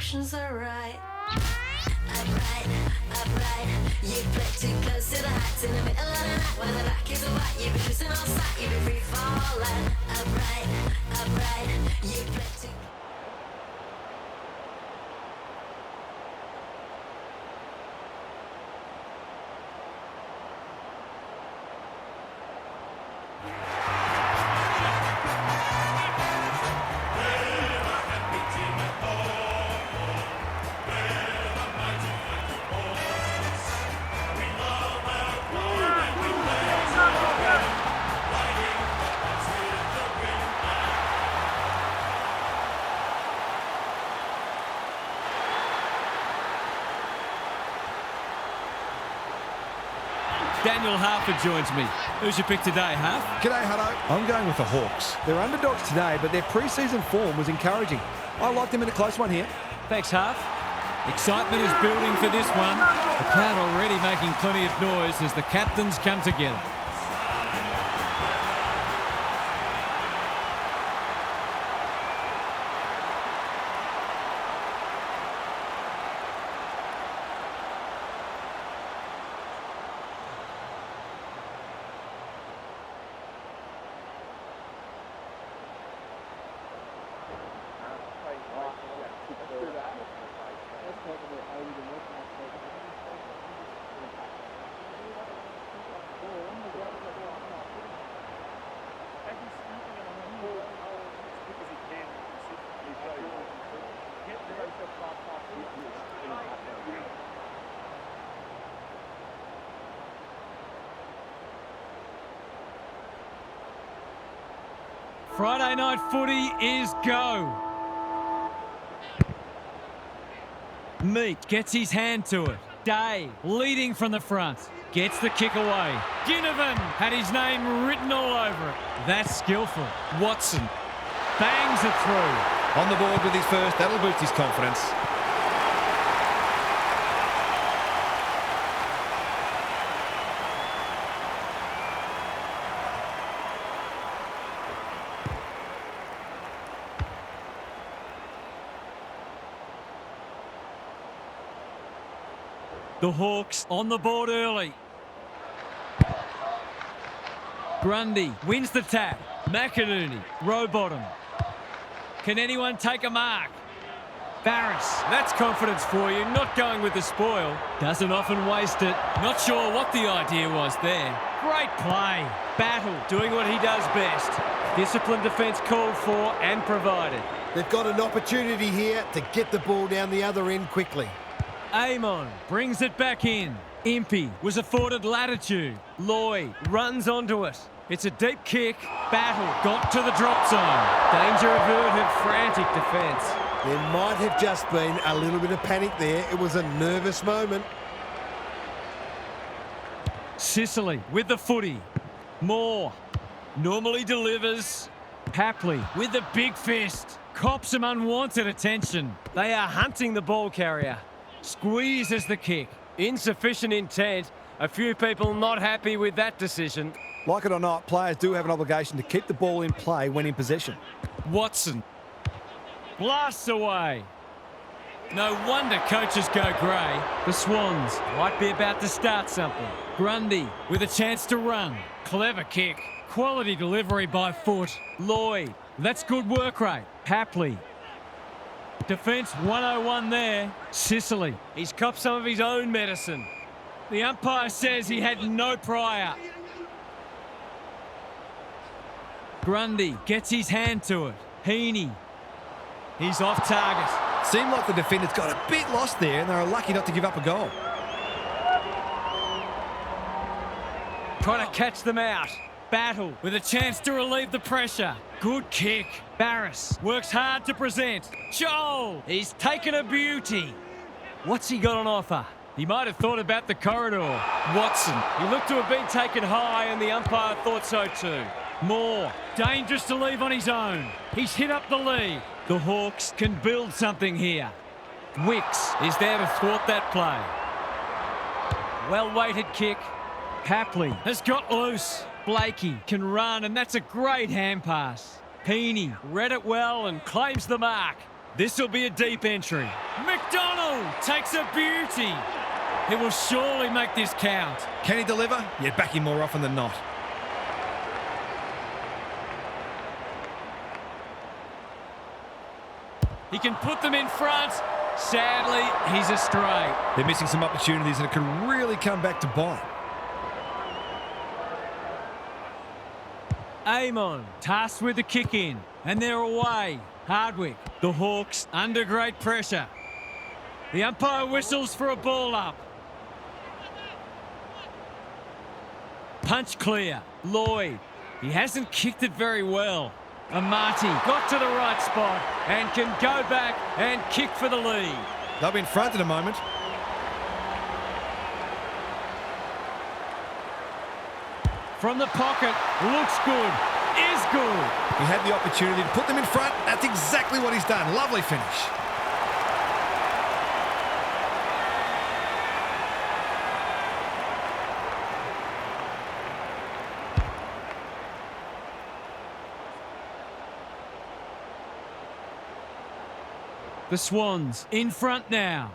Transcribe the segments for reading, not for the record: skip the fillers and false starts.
emotions are right. Upright, upright. You play too close to the heights in the middle of the night. When the back is white, you be losing all sight, you be free falling. Upright, upright. You play too. Daniel Harford joins me. Who's your pick today, Harf? G'day, Hutto. I'm going with the Hawks. They're underdogs today, but their pre-season form was encouraging. I liked them in a close one here. Thanks, Harf. Excitement is building for this one. The crowd already making plenty of noise as the captains come together. Friday night footy is go. Meat gets his hand to it. Day leading from the front. Gets the kick away. Ginnivan had his name written all over it. That's skillful. Watson bangs it through. On the board with his first, that'll boost his confidence. The Hawks on the board early. Grundy wins the tap. McInerney, row bottom. Can anyone take a mark? Barris, that's confidence for you, not going with the spoil. Doesn't often waste it. Not sure what the idea was there. Great play. Battle, doing what he does best. Disciplined defence called for and provided. They've got an opportunity here to get the ball down the other end quickly. Amon brings it back in. Impey was afforded latitude. Lloyd runs onto it. It's a deep kick. Battle got to the drop zone. Danger averted, frantic defence. There might have just been a little bit of panic there. It was a nervous moment. Sicily with the footy. Moore normally delivers. Hapley with the big fist. Cops some unwanted attention. They are hunting the ball carrier. Squeezes the kick. Insufficient intent. A few people not happy with that decision. Like it or not, players do have an obligation to keep the ball in play when in possession. Watson blasts away. No wonder coaches go grey. The Swans might be about to start something. Grundy with a chance to run. Clever kick. Quality delivery by foot. Lloyd, that's good work rate. Hapley. Defence 101 there. Sicily, he's copped some of his own medicine. The umpire says he had no prior. Grundy gets his hand to it. Heaney, he's off target. Seemed like the defenders got a bit lost there and they were lucky not to give up a goal. Trying to catch them out. Battle with a chance to relieve the pressure. Good kick. Barris works hard to present. Joel, he's taken a beauty. What's he got on offer? He might have thought about the corridor. Watson, he looked to have been taken high and the umpire thought so too. Moore, dangerous to leave on his own. He's hit up the lead. The Hawks can build something here. Wicks is there to thwart that play. Well-weighted kick. Hapley has got loose. Blakey can run, and that's a great hand pass. Heaney read it well and claims the mark. This will be a deep entry. McDonald takes a beauty. He will surely make this count. Can he deliver? Yeah, back him more often than not. He can put them in front. Sadly, he's astray. They're missing some opportunities and it could really come back to bite. Amon tasked with the kick in, and they're away. Hardwick, the Hawks under great pressure. The umpire whistles for a ball up. Punch clear. Lloyd. He hasn't kicked it very well. Amati got to the right spot and can go back and kick for the lead. They'll be in front in a moment. From the pocket, looks good, is good. He had the opportunity to put them in front. That's exactly what he's done. Lovely finish. The Swans in front now.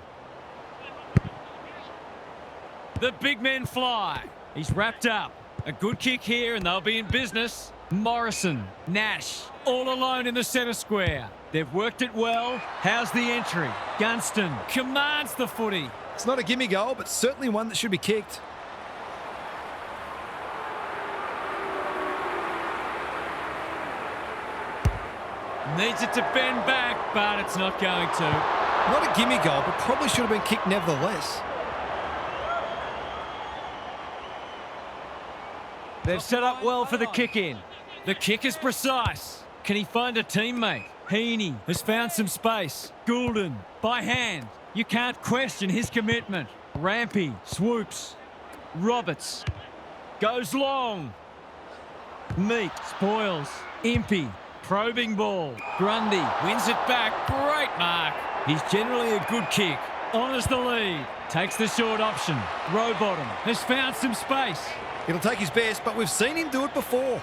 The big men fly. He's wrapped up. A good kick here and they'll be in business. Morrison, Nash, all alone in the centre square. They've worked it well. How's the entry? Gunston commands the footy. It's not a gimme goal, but certainly one that should be kicked. Needs it to bend back, but it's not going to. Not a gimme goal, but probably should have been kicked nevertheless. They've set up well for the kick in. The kick is precise. Can he find a teammate? Heaney has found some space. Goulden by hand. You can't question his commitment. Rampy swoops. Roberts goes long. Meek spoils. Impey probing ball. Grundy wins it back. Great mark. He's generally a good kick. Honours the lead. Takes the short option. Rowbottom has found some space. It'll take his best, but we've seen him do it before.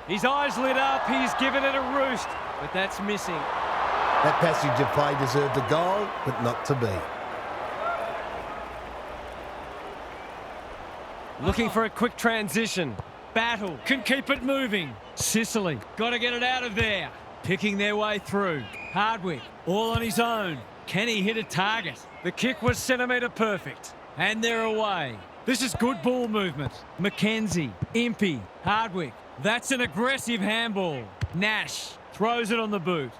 His eyes lit up. He's given it a roost, but that's missing. That passage of play deserved a goal, but not to be. Looking for a quick transition. Battle can keep it moving. Sicily got to get it out of there. Picking their way through. Hardwick all on his own. Can he hit a target? The kick was centimetre perfect. And they're away. This is good ball movement. Mackenzie, Impey, Hardwick. That's an aggressive handball. Nash throws it on the boot.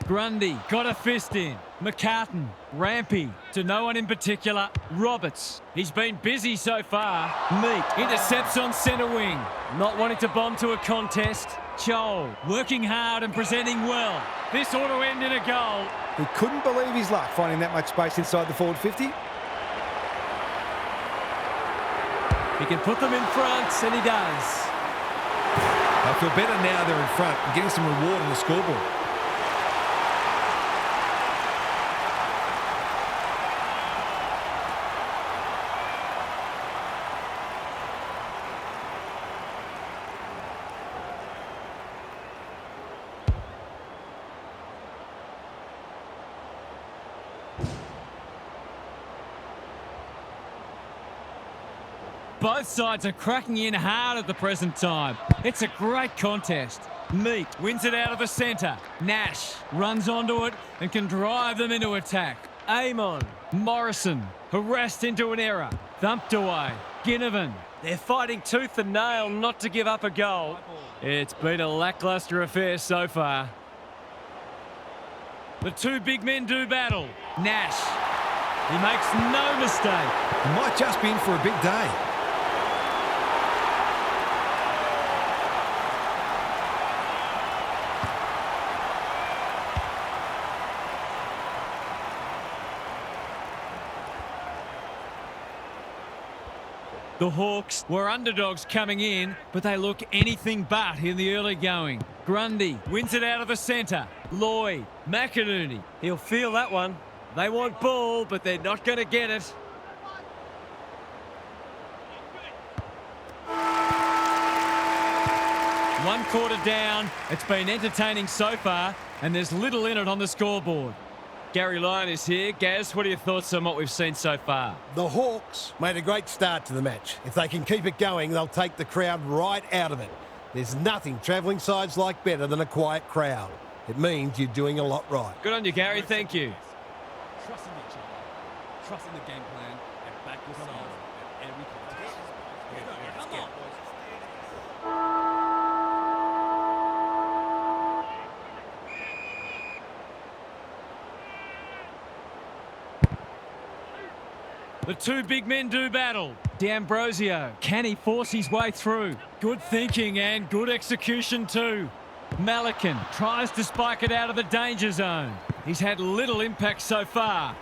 Grundy got a fist in. McCartan, Rampy, to no one in particular. Roberts, he's been busy so far. Meek intercepts on centre wing. Not wanting to bomb to a contest. Chol working hard and presenting well. This ought to end in a goal. He couldn't believe his luck finding that much space inside the forward 50. He can put them in front, and he does. I feel better now they're in front and getting some reward on the scoreboard. Both sides are cracking in hard at the present time. It's a great contest. Meek wins it out of the centre. Nash runs onto it and can drive them into attack. Amon, Morrison, harassed into an error. Thumped away. Ginnivan. They're fighting tooth and nail not to give up a goal. It's been a lacklustre affair so far. The two big men do battle. Nash. He makes no mistake. He might just be in for a big day. The Hawks were underdogs coming in, but they look anything but in the early going. Grundy wins it out of the centre. Lloyd, McInerney, he'll feel that one. They want ball, but they're not going to get it. One quarter down. It's been entertaining so far, and there's little in it on the scoreboard. Gary Lyon is here. Gaz, what are your thoughts on what we've seen so far? The Hawks made a great start to the match. If they can keep it going, they'll take the crowd right out of it. There's nothing travelling sides like better than a quiet crowd. It means you're doing a lot right. Good on you, Gary. Thank you. Trusting each other, trusting the game plan, and back yourself at every contest. Come on. The two big men do battle. D'Ambrosio, can he force his way through? Good thinking and good execution too. Malikan tries to spike it out of the danger zone. He's had little impact so far.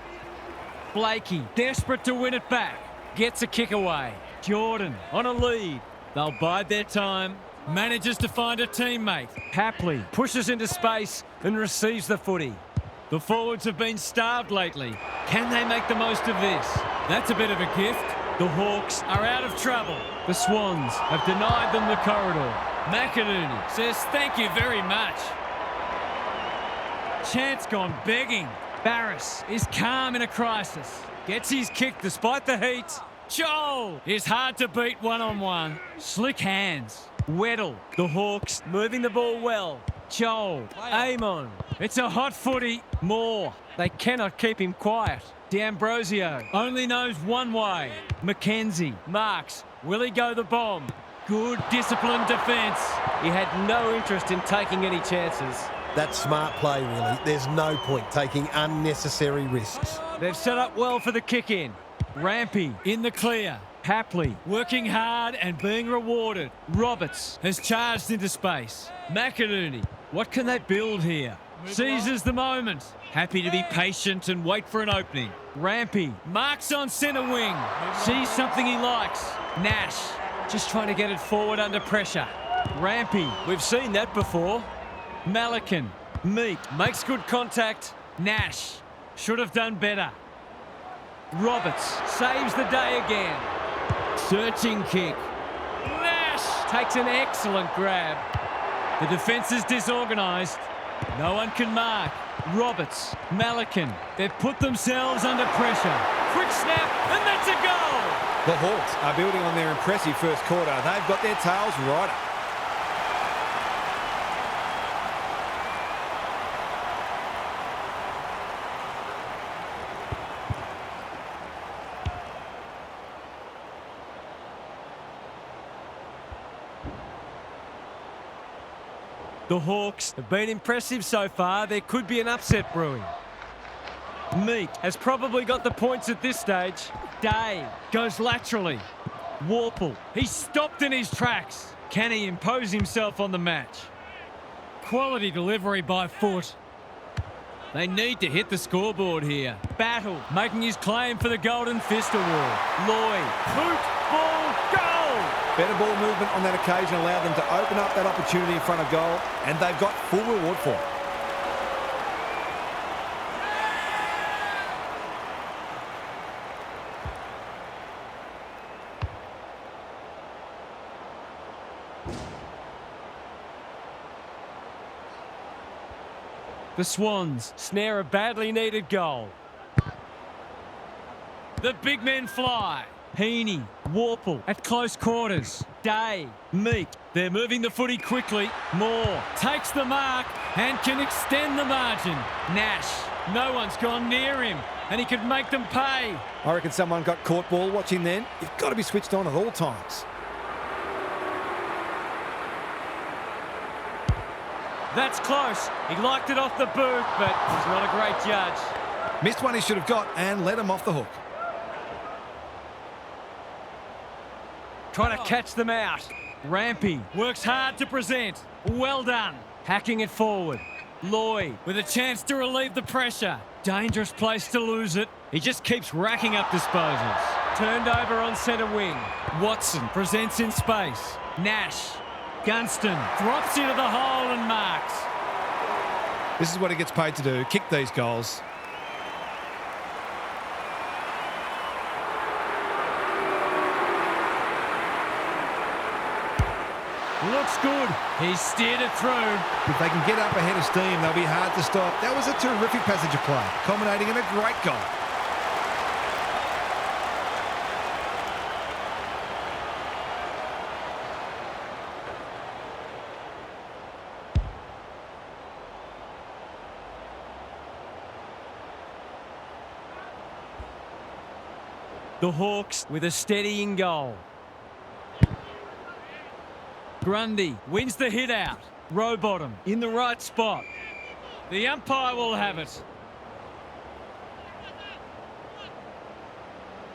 Blakey, desperate to win it back, gets a kick away. Jordan on a lead. They'll bide their time. Manages to find a teammate. Hapley pushes into space and receives the footy. The forwards have been starved lately. Can they make the most of this? That's a bit of a gift. The Hawks are out of trouble. The Swans have denied them the corridor. McInerney says thank you very much. Chance gone begging. Barris is calm in a crisis. Gets his kick despite the heat. Joel is hard to beat one-on-one. Slick hands. Weddle. The Hawks moving the ball well. Joel. Amon. It's a hot footy. Moore. They cannot keep him quiet. D'Ambrosio only knows one way. McKenzie. Marks. Will he go the bomb? Good disciplined defence. He had no interest in taking any chances. That's smart play, really. There's no point taking unnecessary risks. They've set up well for the kick-in. Rampy in the clear. Hapley working hard and being rewarded. Roberts has charged into space. McInerney, what can they build here? Seizes the moment. Happy to be patient and wait for an opening. Rampy marks on centre wing. Sees something he likes. Nash just trying to get it forward under pressure. Rampy, we've seen that before. Malikan, Meek makes good contact. Nash should have done better. Roberts saves the day again. Searching kick. Nash takes an excellent grab. The defence is disorganised. No one can mark. Roberts, Malikan, they've put themselves under pressure. Quick snap, and that's a goal! The Hawks are building on their impressive first quarter. They've got their tails right up. The Hawks have been impressive so far. There could be an upset brewing. Meek has probably got the points at this stage. Day goes laterally. Warple, he's stopped in his tracks. Can he impose himself on the match? Quality delivery by foot. They need to hit the scoreboard here. Battle making his claim for the Golden Fist Award. Lloyd, boot, ball, goal! Better ball movement on that occasion allowed them to open up that opportunity in front of goal, and they've got full reward for it. The Swans snare a badly needed goal. The big men fly. Heaney, Warple at close quarters. Day, Meek, they're moving the footy quickly. Moore takes the mark and can extend the margin. Nash, no one's gone near him and he could make them pay. I reckon someone got caught ball watching then. You've got to be switched on at all times. That's close. He liked it off the boot, but he's not a great judge. Missed one he should have got and let him off the hook. Trying to catch them out. Rampy works hard to present. Well done. Hacking it forward. Lloyd with a chance to relieve the pressure. Dangerous place to lose it. He just keeps racking up disposals. Turned over on centre wing. Watson presents in space. Nash. Gunston drops into the hole and marks. This is what he gets paid to do, kick these goals. Looks good. He's steered it through. If they can get up ahead of steam, they'll be hard to stop. That was a terrific passage of play, culminating in a great goal. The Hawks with a steadying goal. Grundy wins the hit out. Rowbottom in the right spot. The umpire will have it.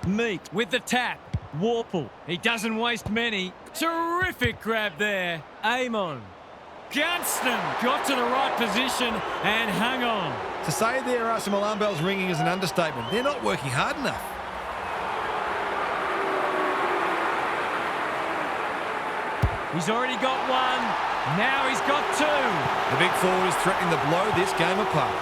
Meat with the tap. Warple. He doesn't waste many. Terrific grab there. Amon. Gunston got to the right position and hung on. To say there are some alarm bells ringing is an understatement. They're not working hard enough. He's already got one. Now he's got two. The big forward is threatening to blow this game apart.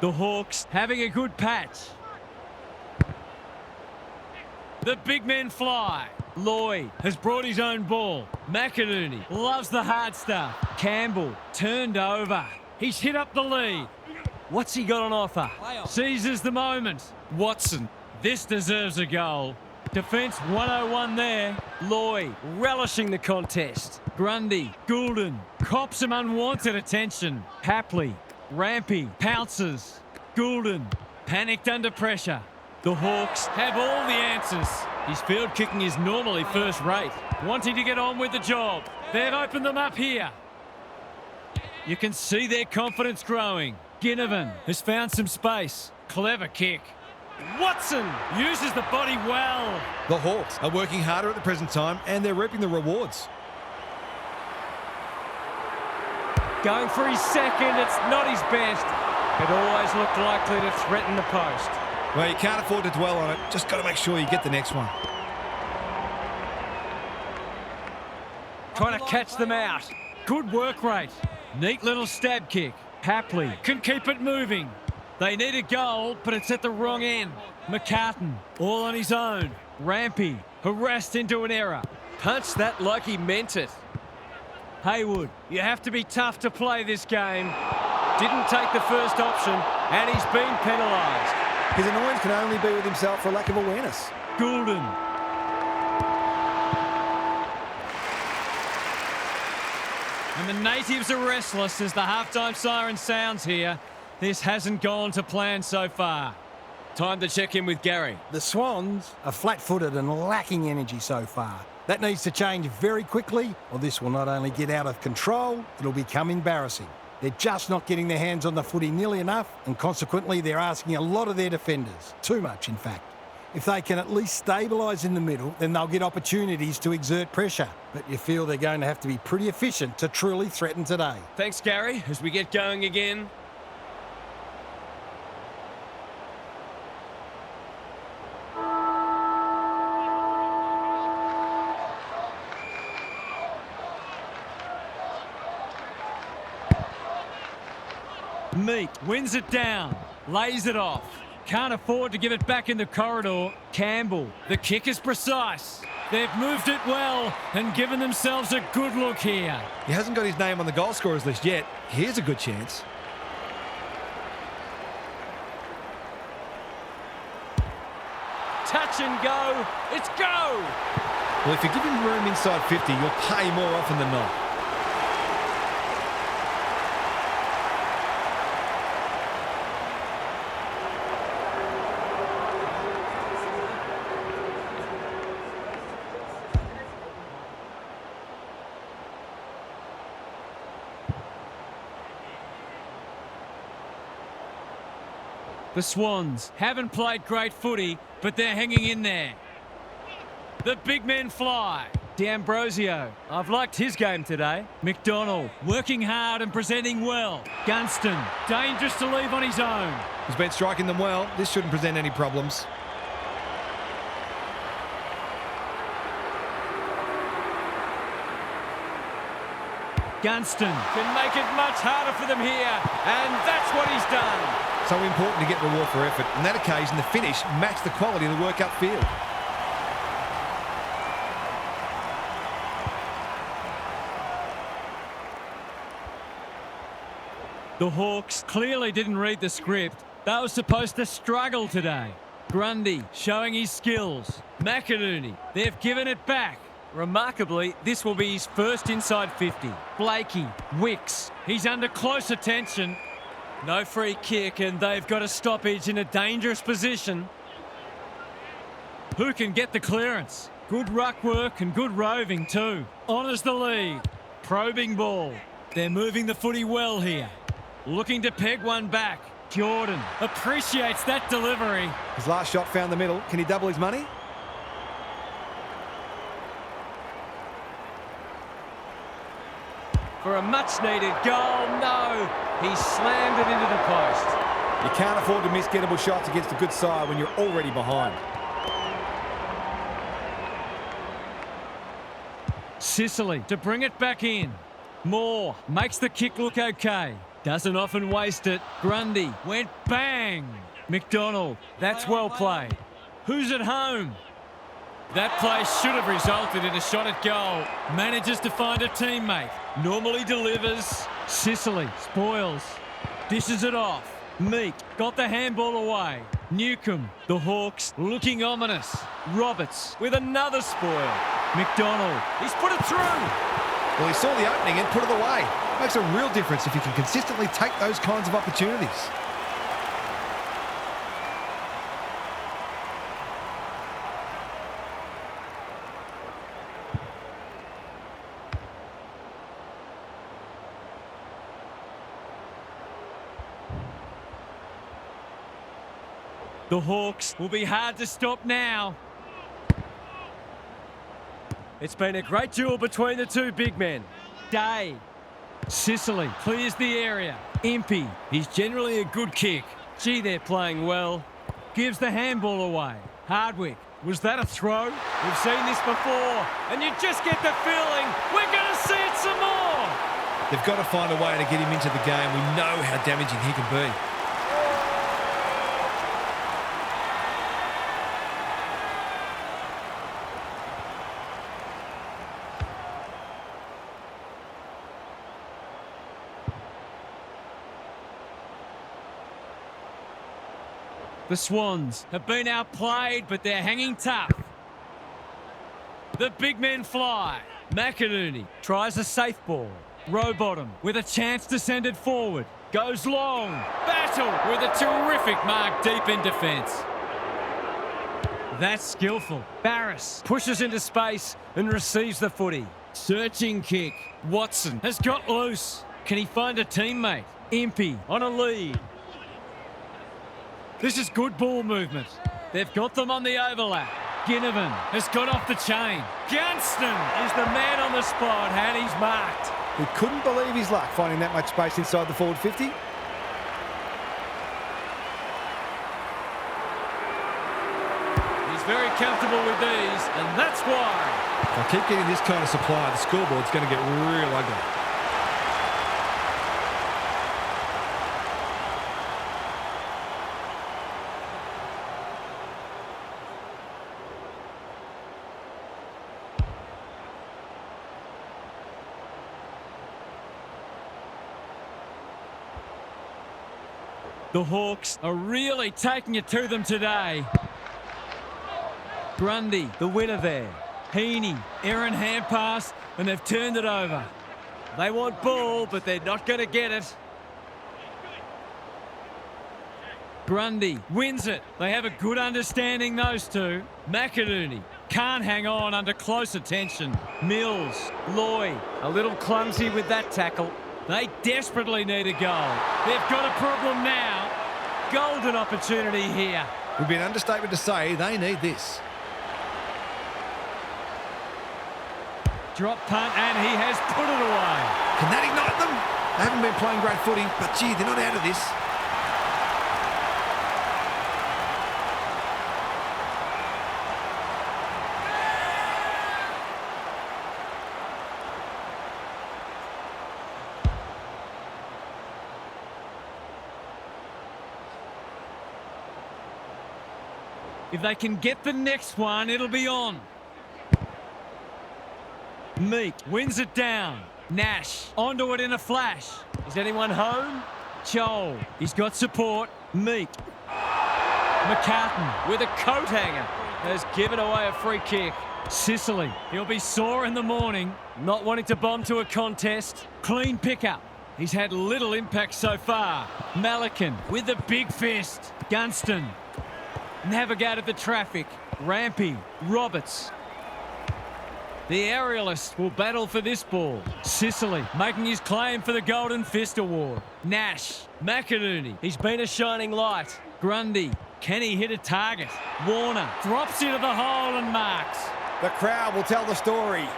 The Hawks having a good patch. The big men fly. Lloyd has brought his own ball. McInerney loves the hard stuff. Campbell turned over. He's hit up the lead. What's he got on offer? Seizes the moment. Watson. This deserves a goal. Defence 101 there. Lloyd relishing the contest. Grundy. Goulden cops some unwanted attention. Hapley. Rampy pounces. Goulden panicked under pressure. The Hawks have all the answers. His field kicking is normally first rate. Wanting to get on with the job. They've opened them up here. You can see their confidence growing. Ginnivan has found some space. Clever kick. Watson uses the body well. The Hawks are working harder at the present time and they're reaping the rewards. Going for his second, it's not his best. It always looked likely to threaten the post. Well, you can't afford to dwell on it. Just got to make sure you get the next one. Trying to catch them out. Good work rate. Neat little stab kick. Hapley can keep it moving. They need a goal, but it's at the wrong end. McCartan, all on his own. Rampy, harassed into an error. Punched that like he meant it. Haywood, you have to be tough to play this game. Didn't take the first option, and he's been penalised. His annoyance can only be with himself for lack of awareness. Goulden. And the natives are restless as the halftime siren sounds here. This hasn't gone to plan so far. Time to check in with Gary. The Swans are flat-footed and lacking energy so far. That needs to change very quickly, or this will not only get out of control, it'll become embarrassing. They're just not getting their hands on the footy nearly enough, and consequently they're asking a lot of their defenders. Too much, in fact. If they can at least stabilise in the middle, then they'll get opportunities to exert pressure. But you feel they're going to have to be pretty efficient to truly threaten today. Thanks, Gary, as we get going again. Meat wins it down, lays it off. Can't afford to give it back in the corridor. Campbell, the kick is precise. They've moved it well and given themselves a good look here. He hasn't got his name on the goal scorers list yet. Here's a good chance. Touch and go. It's go. Well, if you give him room inside 50, you'll pay more often than not. The Swans haven't played great footy, but they're hanging in there. The big men fly. D'Ambrosio, I've liked his game today. McDonald, working hard and presenting well. Gunston, dangerous to leave on his own. He's been striking them well. This shouldn't present any problems. Gunston can make it much harder for them here, and that's what he's done. So important to get reward for effort. On that occasion, the finish matched the quality of the work upfield. The Hawks clearly didn't read the script. They were supposed to struggle today. Grundy showing his skills. McInerney, they've given it back. Remarkably, this will be his first inside 50. Blakey, Wicks, he's under close attention. No free kick, and they've got a stoppage in a dangerous position. Who can get the clearance? Good ruck work and good roving too. Honours the lead. Probing ball. They're moving the footy well here. Looking to peg one back. Jordan appreciates that delivery. His last shot found the middle. Can he double his money? For a much-needed goal, no. He slammed it into the post. You can't afford to miss gettable shots against a good side when you're already behind. Sicily to bring it back in. Moore makes the kick look okay. Doesn't often waste it. Grundy went bang. McDonald, that's well played. Who's at home? That play should have resulted in a shot at goal. Manages to find a teammate. Normally delivers. Sicily spoils. Dishes it off. Meek got the handball away. Newcomb, the Hawks looking ominous. Roberts with another spoil. McDonald, he's put it through. Well, he saw the opening and put it away. Makes a real difference if you can consistently take those kinds of opportunities. The Hawks will be hard to stop now. It's been a great duel between the two big men. Day. Sicily clears the area. Impey, he's generally a good kick. Gee, they're playing well. Gives the handball away. Hardwick, was that a throw? We've seen this before, and you just get the feeling we're going to see it some more. They've got to find a way to get him into the game. We know how damaging he can be. The Swans have been outplayed, but they're hanging tough. The big men fly. McInerney tries a safe ball. Rowbottom with a chance to send it forward. Goes long. Battle with a terrific mark deep in defence. That's skillful. Barris pushes into space and receives the footy. Searching kick. Watson has got loose. Can he find a teammate? Impey on a lead. This is good ball movement. They've got them on the overlap. Ginnivan has got off the chain. Gunston is the man on the spot, and he's marked. He couldn't believe his luck finding that much space inside the forward 50. He's very comfortable with these, and that's why. If I keep getting this kind of supply, the scoreboard's going to get real ugly. The Hawks are really taking it to them today. Grundy, the winner there. Heaney, errant hand pass, and they've turned it over. They want ball, but they're not going to get it. Grundy wins it. They have a good understanding, those two. McInerney can't hang on under close attention. Mills, Lloyd, a little clumsy with that tackle. They desperately need a goal. They've got a problem now. Golden opportunity here. It would be an understatement to say they need this. Drop punt, and he has put it away. Can that ignite them? They haven't been playing great footy, but gee, they're not out of this. If they can get the next one, it'll be on. Meek wins it down. Nash onto it in a flash. Is anyone home? Joel, he's got support. Meek. McCartan with a coat hanger has given away a free kick. Sicily, he'll be sore in the morning, not wanting to bomb to a contest. Clean pickup. He's had little impact so far. Malikan with the big fist. Gunston navigated the traffic. Rampy, Roberts. The aerialist will battle for this ball. Sicily making his claim for the Golden Fist Award. Nash, McInerney, he's been a shining light. Grundy, can he hit a target? Warner drops into the hole and marks. The crowd will tell the story.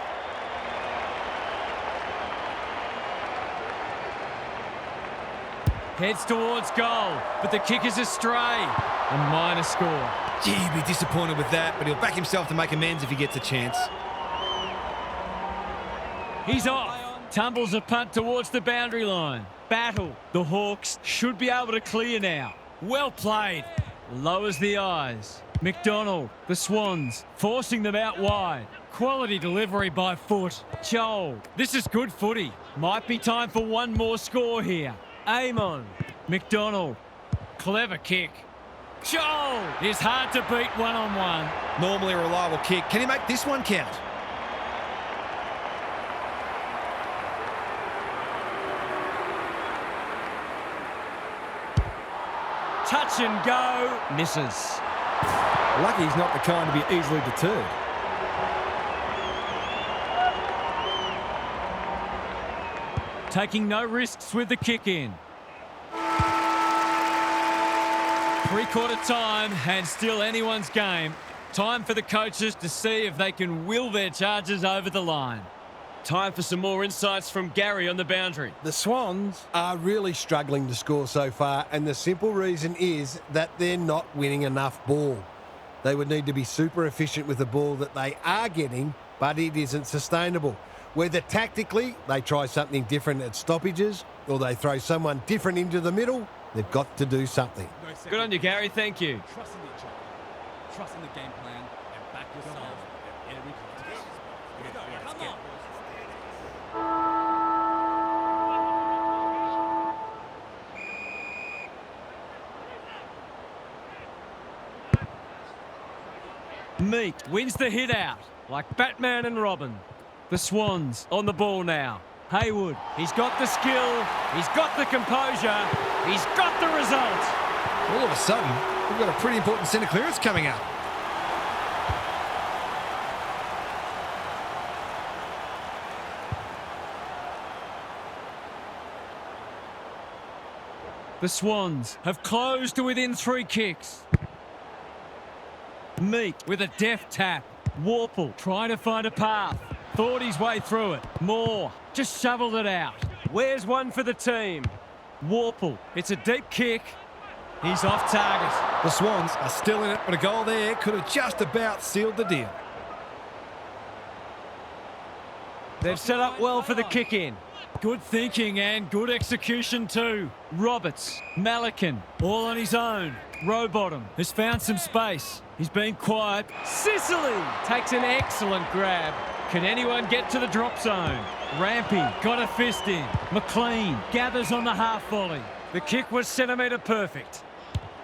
Heads towards goal, but the kick is astray. A minor score. Gee, he'd be disappointed with that, but he'll back himself to make amends if he gets a chance. He's off. Tumbles a punt towards the boundary line. Battle. The Hawks should be able to clear now. Well played. Lowers the eyes. McDonald, the Swans, forcing them out wide. Quality delivery by foot. Joel, this is good footy. Might be time for one more score here. Amon, McDonald, clever kick. Joel is hard to beat one-on-one. Normally a reliable kick. Can he make this one count? Touch and go. Misses. Lucky he's not the kind to be easily deterred. Taking no risks with the kick in. Three-quarter time and still anyone's game. Time for the coaches to see if they can will their charges over the line. Time for some more insights from Gary on the boundary. The Swans are really struggling to score so far, and the simple reason is that they're not winning enough ball. They would need to be super efficient with the ball that they are getting, but it isn't sustainable. Whether tactically they try something different at stoppages or they throw someone different into the middle, they've got to do something. Good on you, Gary. Thank you. Trust in each other. Trust in the game plan and back yourself at every contest. Come on. Meek wins the hit out, like Batman and Robin. The Swans on the ball now. Haywood, he's got the skill, he's got the composure, he's got the result. All of a sudden, we've got a pretty important centre clearance coming up. The Swans have closed to within 3 kicks. Meek with a deft tap. Warple trying to find a path. Thought his way through it. Moore just shoveled it out. Where's one for the team? Warple, it's a deep kick. He's off target. The Swans are still in it, but a goal there could have just about sealed the deal. They've set up well for the kick in. Good thinking and good execution too. Roberts, Malikan, all on his own. Rowbottom has found some space. He's been quiet. Sicily takes an excellent grab. Can anyone get to the drop zone? Rampy got a fist in. McLean gathers on the half volley. The kick was centimetre perfect.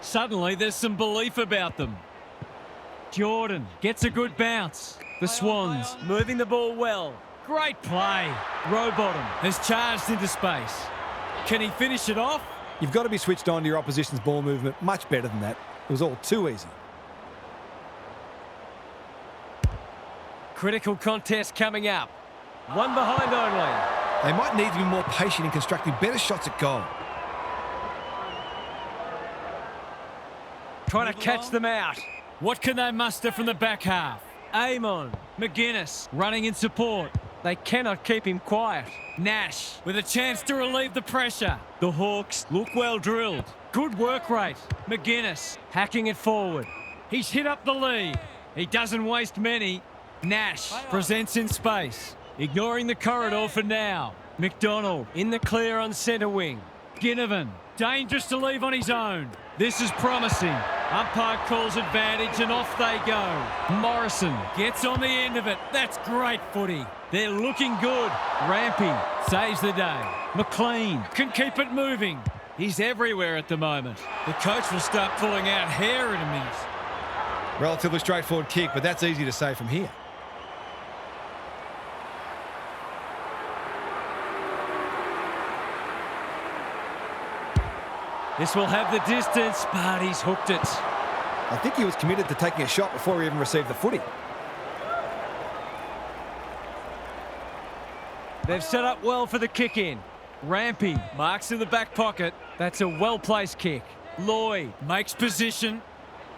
Suddenly there's some belief about them. Jordan gets a good bounce. The Swans moving the ball well. Great play. Rowbottom has charged into space. Can he finish it off? You've got to be switched on to your opposition's ball movement much better than that. It was all too easy. Critical contest coming up. One behind only. They might need to be more patient in constructing better shots at goal. Trying to catch them out. What can they muster from the back half? Amon, McGuinness running in support. They cannot keep him quiet. Nash with a chance to relieve the pressure. The Hawks look well drilled. Good work rate. McGuinness hacking it forward. He's hit up the lead. He doesn't waste many. Nash presents in space. Ignoring the corridor for now. McDonald in the clear on centre wing. Ginnivan, dangerous to leave on his own. This is promising. Umpire calls advantage and off they go. Morrison gets on the end of it. That's great footy. They're looking good. Rampy saves the day. McLean can keep it moving. He's everywhere at the moment. The coach will start pulling out hair in a minute. Relatively straightforward kick, but that's easy to say from here. This will have the distance, but he's hooked it. I think he was committed to taking a shot before he even received the footy. They've set up well for the kick in. Rampy marks in the back pocket. That's a well-placed kick. Lloyd makes position.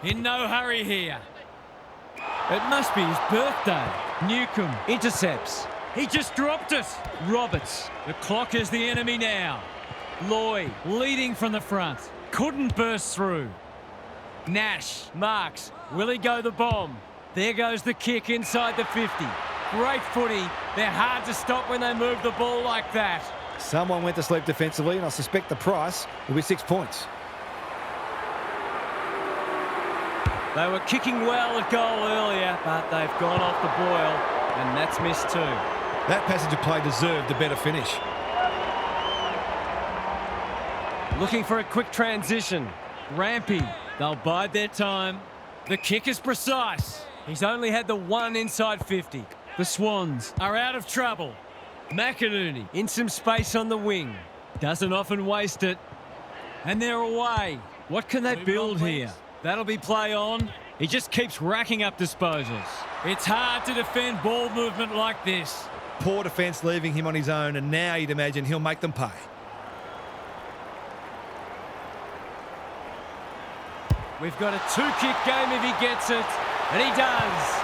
In no hurry here. It must be his birthday. Newcomb intercepts. He just dropped it. Roberts. The clock is the enemy now. Lloyd leading from the front. Couldn't burst through. Nash marks. Will he go the bomb? There goes the kick inside the 50. Great footy. They're hard to stop when they move the ball like that. Someone went to sleep defensively, and I suspect the price will be 6 points. They were kicking well at goal earlier, but they've gone off the boil, and that's missed too. That passage of play deserved a better finish. Looking for a quick transition. Rampy. They'll bide their time. The kick is precise. He's only had the one inside 50. The Swans are out of trouble. McInerney in some space on the wing. Doesn't often waste it. And they're away. What can they build here? That'll be play on. He just keeps racking up disposals. It's hard to defend ball movement like this. Poor defence leaving him on his own, and now you'd imagine he'll make them pay. We've got a two-kick game if he gets it, and he does.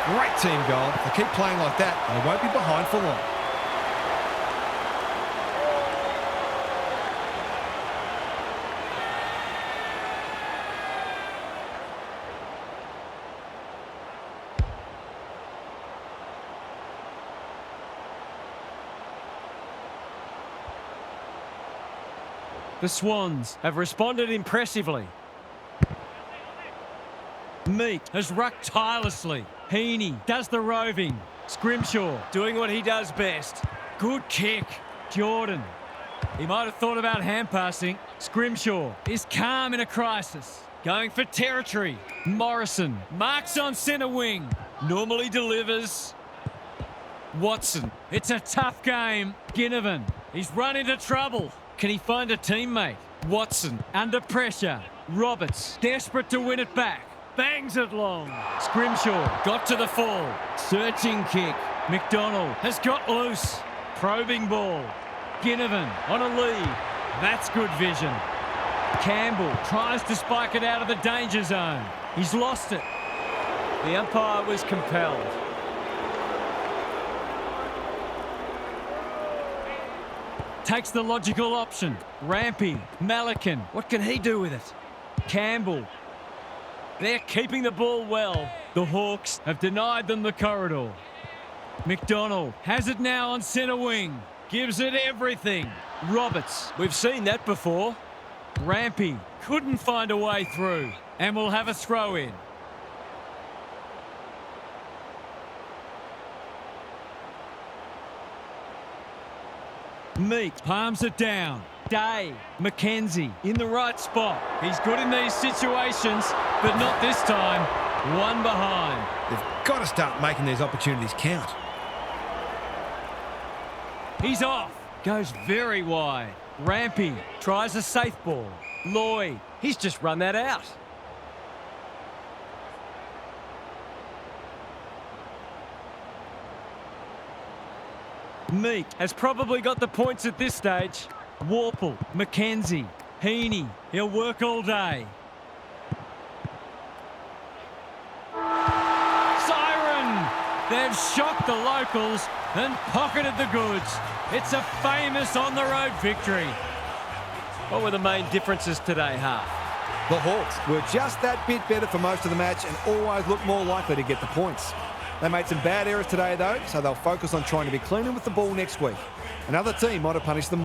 Great team goal. If they keep playing like that, they won't be behind for long. The Swans have responded impressively. Meek has rucked tirelessly. Heaney does the roving. Scrimshaw doing what he does best. Good kick. Jordan. He might have thought about hand passing. Scrimshaw is calm in a crisis. Going for territory. Morrison marks on centre wing. Normally delivers. Watson. It's a tough game. Ginnivan. He's run into trouble. Can he find a teammate? Watson under pressure. Roberts desperate to win it back. Bangs it long. Scrimshaw got to the fall. Searching kick. McDonald has got loose. Probing ball. Ginnivan on a lead. That's good vision. Campbell tries to spike it out of the danger zone. He's lost it. The umpire was compelled. Takes the logical option. Rampy. Malikan. What can he do with it? Campbell. They're keeping the ball well. The Hawks have denied them the corridor. McDonald has it now on centre wing. Gives it everything. Roberts. We've seen that before. Rampy couldn't find a way through. And we'll have a throw in. Meek palms it down. Day. McKenzie in the right spot. He's good in these situations, but not this time. One behind. They've got to start making these opportunities count. He's off. Goes very wide. Rampy tries a safe ball. Lloyd. He's just run that out. Meek has probably got the points at this stage. Warple, McKenzie, Heaney. He'll work all day. Siren! They've shocked the locals and pocketed the goods. It's a famous on-the-road victory. What were the main differences today, Half? The Hawks were just that bit better for most of the match and always looked more likely to get the points. They made some bad errors today, though, so they'll focus on trying to be cleaner with the ball next week. Another team might have punished them.